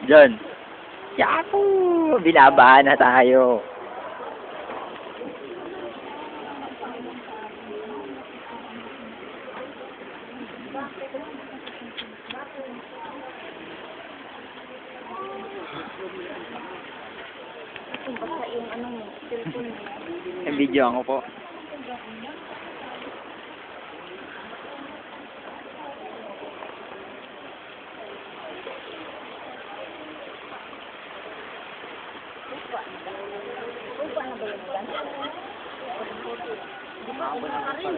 John. Yahoo! Binabahan na tayo. Basta yung ano mo, cellphone mo. Yung video ako po. Upa na ba yung plan? Di ba ako na rin?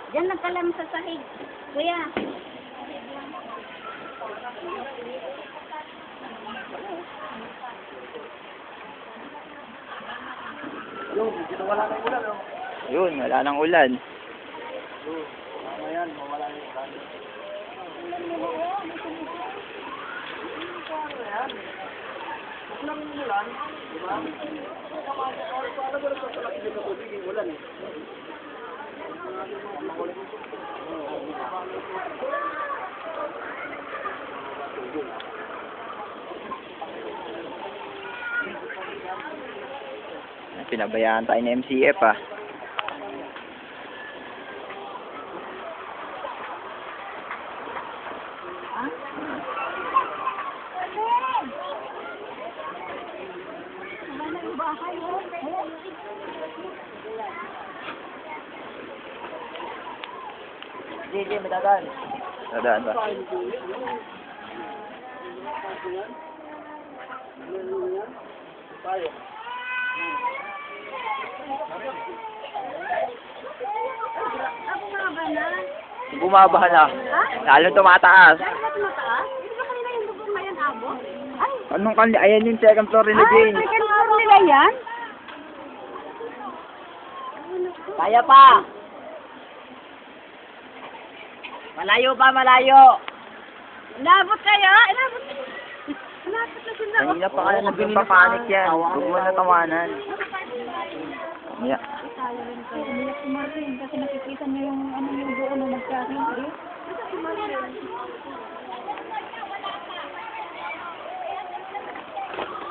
Diyan nagkalam sa sahig. Kuya. Yun, wala nang ulan. Ayan, mawala yung ulan. Lang ulan, di ba? Paano ba sa laki ng tubig yung ulan eh? Pinabayaan tayo ng MCF ah. Sige, madadaan. Nadaan ba? Tayo. Ako nga ba na? Bumabaha na. Ha? Lalong tumataas. Dahil na tumataas? Hindi ba kanina yung bubong na yan abot? Ay! Anong kanli? Ayan yung second floor ni Jane. Second floor nila yan? Kaya pa! Malayo pa, malayo! Inabot kaya? Inabot. Inabot na sila. Kanina pa kaya nagpapanik yan. Huwag mo na tawanan. Yeah. Tayo rin kayo. Umiyak si Martin kasi nakikita niya yung ano yung buo na nagkaroon. Eh? Si Martin.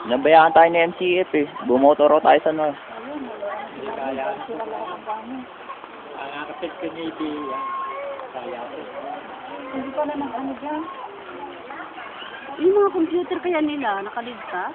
Nabayaan tayo ng MCF eh. Bumotoro tayo sa north. Ayun, wala. Sila lahat ang kami. Ang akapit ko niya yan. Kaya ko. Hindi pa na nag-ano dyan. Yung mga computer kaya nila, nakaligtas?